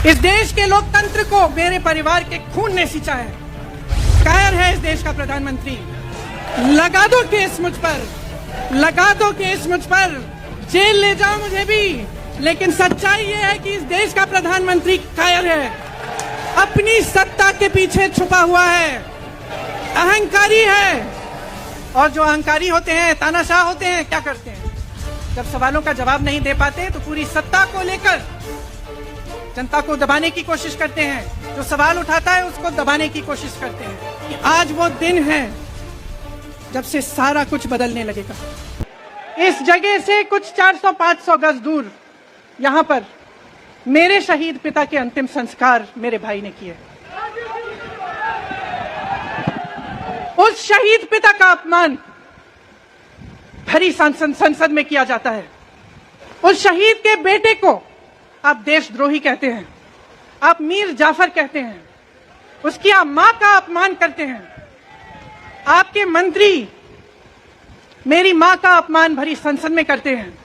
इस देश के लोकतंत्र को मेरे परिवार के खून ने सींचा है। कायर है इस देश का प्रधानमंत्री। लगा दो केस मुझ पर, लगा दो केस मुझ पर, जेल ले जाओ मुझे भी, लेकिन सच्चाई ये है कि इस देश का प्रधानमंत्री कायर है, अपनी सत्ता के पीछे छुपा हुआ है, अहंकारी है। और जो अहंकारी होते हैं, तानाशाह होते हैं, क्या करते हैं? जब सवालों का जवाब नहीं दे पाते तो पूरी सत्ता को लेकर जनता को दबाने की कोशिश करते हैं। जो सवाल उठाता है उसको दबाने की कोशिश करते हैं। कि आज वो दिन है जब से सारा कुछ बदलने लगेगा। इस जगह से कुछ 400-500 गज दूर यहाँ पर मेरे शहीद पिता के अंतिम संस्कार मेरे भाई ने किए। उस शहीद पिता का अपमान भरी संसद में किया जाता है। उस शहीद के बेटे को आप देशद्रोही कहते हैं, आप मीर जाफर कहते हैं, उसकी आप मां का अपमान करते हैं। आपके मंत्री मेरी मां का अपमान भरी संसद में करते हैं।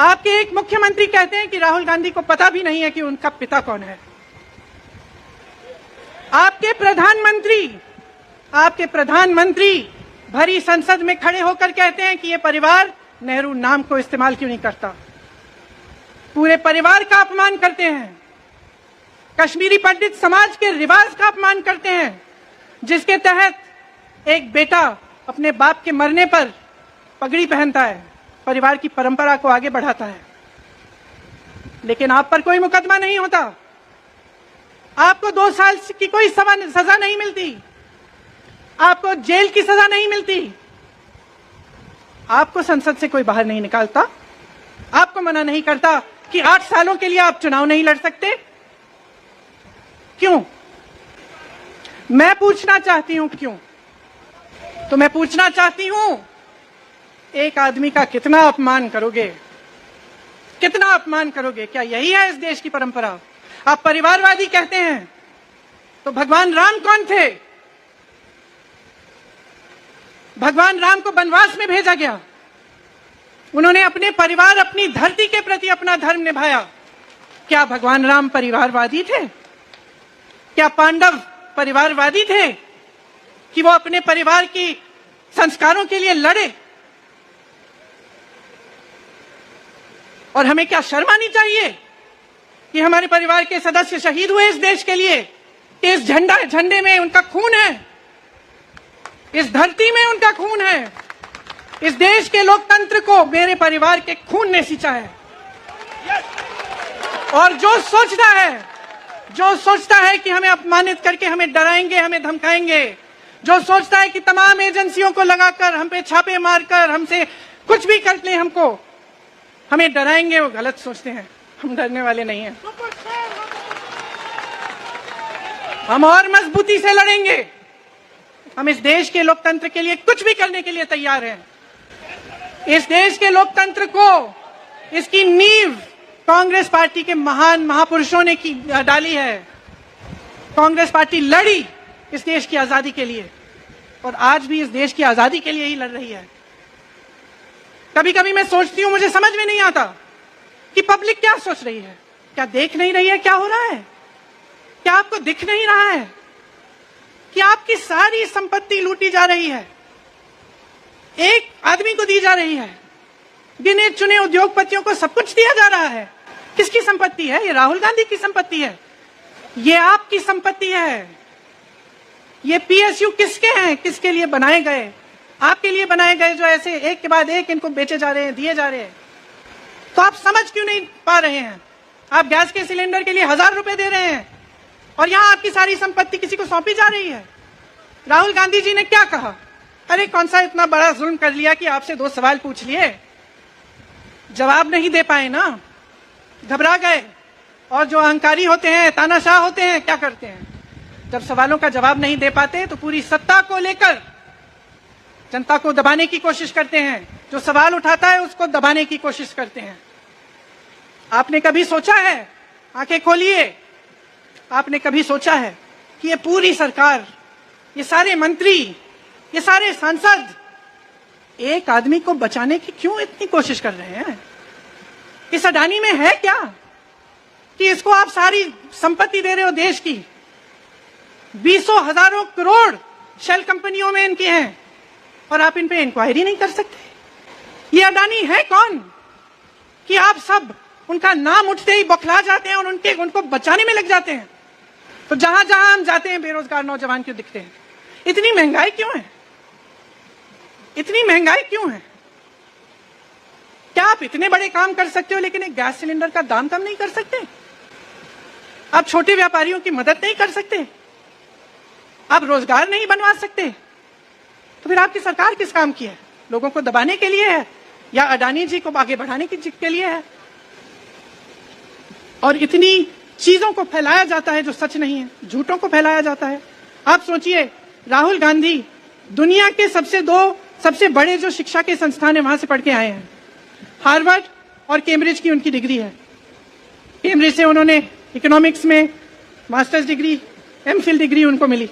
आपके एक मुख्यमंत्री कहते हैं कि राहुल गांधी को पता भी नहीं है कि उनका पिता कौन है। आपके प्रधानमंत्री भरी संसद में खड़े होकर कहते हैं कि ये परिवार नेहरू नाम को इस्तेमाल क्यों नहीं करता। पूरे परिवार का अपमान करते हैं। कश्मीरी पंडित समाज के रिवाज का अपमान करते हैं, जिसके तहत एक बेटा अपने बाप के मरने पर पगड़ी पहनता है, परिवार की परंपरा को आगे बढ़ाता है। लेकिन आप पर कोई मुकदमा नहीं होता, आपको 2 साल की कोई सजा नहीं मिलती, आपको जेल की सजा नहीं मिलती, आपको संसद से कोई बाहर नहीं निकालता, आपको मना नहीं करता कि 8 सालों के लिए आप चुनाव नहीं लड़ सकते। क्यों? मैं पूछना चाहती हूं क्यों? तो मैं पूछना चाहती हूं, एक आदमी का कितना अपमान करोगे, कितना अपमान करोगे? क्या यही है इस देश की परंपरा? आप परिवारवादी कहते हैं, तो भगवान राम कौन थे? भगवान राम को वनवास में भेजा गया, उन्होंने अपने परिवार, अपनी धरती के प्रति अपना धर्म निभाया। क्या भगवान राम परिवारवादी थे? क्या पांडव परिवारवादी थे कि वो अपने परिवार की संस्कारों के लिए लड़े? और हमें क्या शर्म आनी चाहिए कि हमारे परिवार के सदस्य शहीद हुए इस देश के लिए? इस झंडे में उनका खून है, इस धरती में उनका खून है। इस देश के लोकतंत्र को मेरे परिवार के खून ने सींचा है। और जो सोचता है कि हमें अपमानित करके हमें डराएंगे, हमें धमकाएंगे, जो सोचता है कि तमाम एजेंसियों को लगाकर, हम पे छापे मारकर, हमसे कुछ भी कर ले, हमको हमें डराएंगे, वो गलत सोचते हैं। हम डरने वाले नहीं हैं, हम और मजबूती से लड़ेंगे। हम इस देश के लोकतंत्र के लिए कुछ भी करने के लिए तैयार हैं। इस देश के लोकतंत्र को, इसकी नींव कांग्रेस पार्टी के महान महापुरुषों ने डाली है। कांग्रेस पार्टी लड़ी इस देश की आजादी के लिए और आज भी इस देश की आजादी के लिए ही लड़ रही है। कभी कभी मैं सोचती हूं, मुझे समझ में नहीं आता कि पब्लिक क्या सोच रही है। क्या देख नहीं रही है क्या हो रहा है? क्या आपको दिख नहीं रहा है कि आपकी सारी संपत्ति लूटी जा रही है, एक आदमी को दी जा रही है, गिने चुने उद्योगपतियों को सब कुछ दिया जा रहा है? किसकी संपत्ति है? ये राहुल गांधी की संपत्ति है, ये आपकी संपत्ति है। ये पीएसयू किसके हैं? किसके लिए बनाए गए? आपके लिए बनाए गए, जो ऐसे एक के बाद एक इनको बेचे जा रहे हैं, दिए जा रहे हैं। तो आप समझ क्यों नहीं पा रहे हैं? आप गैस के सिलेंडर के लिए 1000 रुपए दे रहे हैं और यहां आपकी सारी संपत्ति किसी को सौंपी जा रही है। राहुल गांधी जी ने क्या कहा? अरे कौन सा इतना बड़ा जुल्म कर लिया कि आपसे 2 सवाल पूछ लिए, जवाब नहीं दे पाए ना, घबरा गए। और जो अहंकारी होते हैं, तानाशाह होते हैं, क्या करते हैं? जब सवालों का जवाब नहीं दे पाते तो पूरी सत्ता को लेकर जनता को दबाने की कोशिश करते हैं। जो सवाल उठाता है उसको दबाने की कोशिश करते हैं। आपने कभी सोचा है, आंखें खोलिए, आपने कभी सोचा है कि ये पूरी सरकार, ये सारे मंत्री, ये सारे सांसद एक आदमी को बचाने की क्यों इतनी कोशिश कर रहे हैं? इस अडानी में है क्या? कि इसको आप सारी संपत्ति दे रहे हो देश की, बीसों हजारों करोड़ शेल कंपनियों में इनके हैं, और आप इन पे इंक्वायरी नहीं कर सकते। ये अडानी है कौन कि आप सब उनका नाम उठते ही बौखला जाते हैं और उनको बचाने में लग जाते हैं। तो जहां जहां हम जाते हैं बेरोजगार नौजवान क्यों दिखते हैं? इतनी महंगाई क्यों है? इतनी महंगाई क्यों है? क्या आप इतने बड़े काम कर सकते हो लेकिन एक गैस सिलेंडर का दाम कम नहीं कर सकते? आप छोटे व्यापारियों की मदद नहीं कर सकते? आप रोजगार नहीं बनवा सकते? तो फिर आपकी सरकार किस काम की है? लोगों को दबाने के लिए है या अडानी जी को आगे बढ़ाने के लिए है? और इतनी चीजों को फैलाया जाता है जो सच नहीं है, झूठों को फैलाया जाता है। आप सोचिए, राहुल गांधी दुनिया के सबसे बड़े जो शिक्षा के संस्थान है वहां से पढ़ के आए हैं। हार्वर्ड और कैम्ब्रिज की उनकी डिग्री है। कैम्ब्रिज से उन्होंने इकोनॉमिक्स में मास्टर्स डिग्री, एमफिल डिग्री उनको मिली।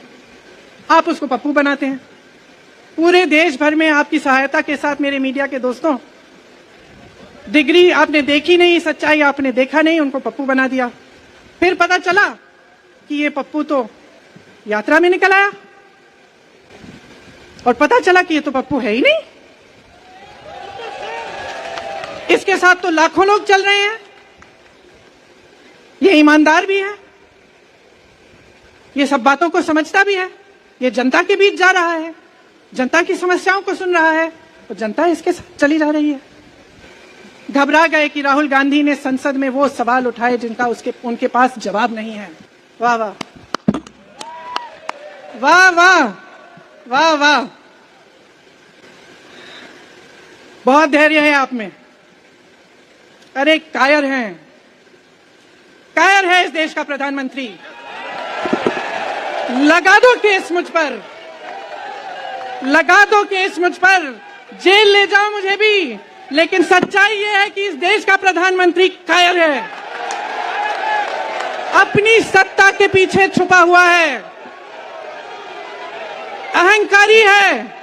आप उसको पप्पू बनाते हैं। पूरे देश भर में आपकी सहायता के साथ मेरे मीडिया के दोस्तों, डिग्री आपने देखी नहीं, सच्चाई आपने देखा नहीं, उनको पप्पू बना दिया। फिर पता चला कि ये पप्पू तो यात्रा में निकल आया और पता चला कि ये तो पप्पू है ही नहीं। इसके साथ तो लाखों लोग चल रहे हैं। ये ईमानदार भी है, ये सब बातों को समझता भी है, ये जनता के बीच जा रहा है, जनता की समस्याओं को सुन रहा है, तो जनता इसके साथ चली जा रही है। घबरा गए कि राहुल गांधी ने संसद में वो सवाल उठाए जिनका उनके पास जवाब नहीं है। वाह वाह वाह वाह वाह वाह, बहुत धैर्य है आप में। अरे कायर हैं, कायर है इस देश का प्रधानमंत्री। लगा दो केस मुझ पर, लगा दो केस मुझ पर, जेल ले जाओ मुझे भी, लेकिन सच्चाई यह है कि इस देश का प्रधानमंत्री कायर है, अपनी सत्ता के पीछे छुपा हुआ है, अहंकारी है।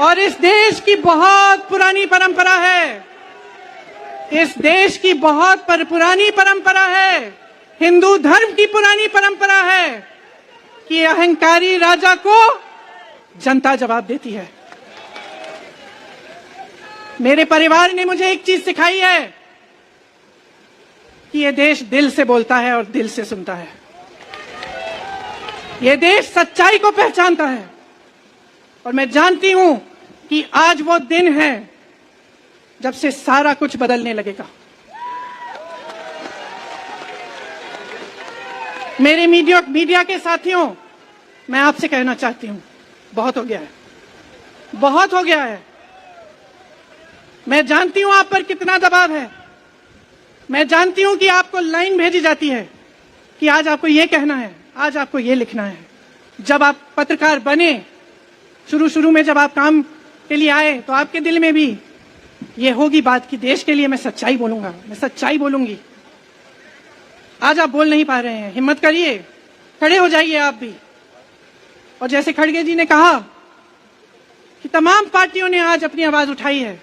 और इस देश की बहुत पुरानी परंपरा है, इस देश की बहुत पुरानी परंपरा है, हिंदू धर्म की पुरानी परंपरा है कि अहंकारी राजा को जनता जवाब देती है। मेरे परिवार ने मुझे एक चीज सिखाई है कि यह देश दिल से बोलता है और दिल से सुनता है। यह देश सच्चाई को पहचानता है और मैं जानती हूं कि आज वो दिन है जब से सारा कुछ बदलने लगेगा। मेरे मीडिया के साथियों, मैं आपसे कहना चाहती हूं, बहुत हो गया है, बहुत हो गया है। मैं जानती हूं आप पर कितना दबाव है, मैं जानती हूं कि आपको लाइन भेजी जाती है कि आज आपको ये कहना है, आज आपको ये लिखना है। जब आप पत्रकार बने, शुरू में जब आप काम के लिए आए, तो आपके दिल में भी ये होगी बात कि देश के लिए मैं सच्चाई बोलूंगा, मैं सच्चाई बोलूंगी। आज आप बोल नहीं पा रहे हैं, हिम्मत करिए, खड़े हो जाइए आप भी। और जैसे खड़गे जी ने कहा कि तमाम पार्टियों ने आज अपनी आवाज उठाई है,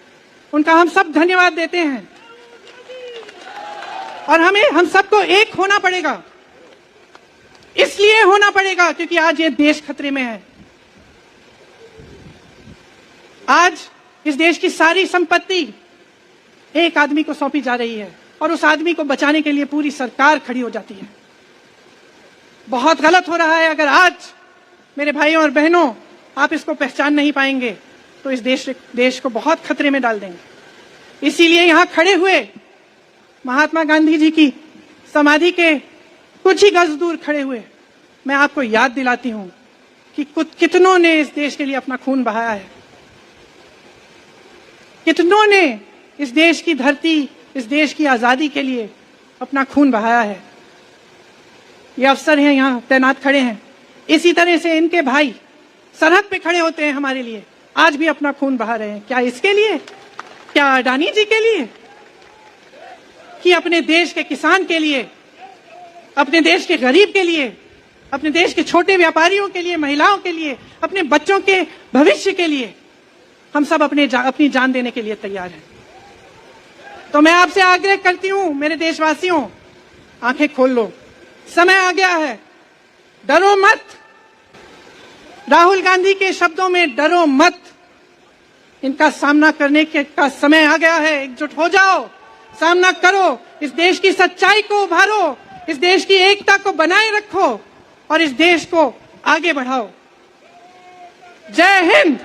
उनका हम सब धन्यवाद देते हैं। और हम सबको एक होना पड़ेगा, इसलिए होना पड़ेगा क्योंकि आज ये देश खतरे में है। आज इस देश की सारी संपत्ति एक आदमी को सौंपी जा रही है और उस आदमी को बचाने के लिए पूरी सरकार खड़ी हो जाती है। बहुत गलत हो रहा है। अगर आज मेरे भाइयों और बहनों आप इसको पहचान नहीं पाएंगे तो इस देश को बहुत खतरे में डाल देंगे। इसीलिए यहां खड़े हुए महात्मा गांधी जी की समाधि के कुछ ही गज दूर खड़े हुए मैं आपको याद दिलाती हूं कि कितनों ने इस देश के लिए अपना खून बहाया है, कितनों ने इस देश की धरती, इस देश की आजादी के लिए अपना खून बहाया है। ये अफसर हैं यहां तैनात खड़े हैं, इसी तरह से इनके भाई सरहद पे खड़े होते हैं हमारे लिए, आज भी अपना खून बहा रहे हैं। क्या इसके लिए? क्या अडानी जी के लिए? कि अपने देश के किसान के लिए, अपने देश के गरीब के लिए, अपने देश के छोटे व्यापारियों के लिए, महिलाओं के लिए, अपने बच्चों के भविष्य के लिए हम सब अपनी जान देने के लिए तैयार हैं। तो मैं आपसे आग्रह करती हूं मेरे देशवासियों आंखें खोल लो, समय आ गया है, डरो मत। राहुल गांधी के शब्दों में डरो मत, इनका सामना करने का समय आ गया है। एकजुट हो जाओ, सामना करो, इस देश की सच्चाई को उभारो, इस देश की एकता को बनाए रखो और इस देश को आगे बढ़ाओ। जय हिंद।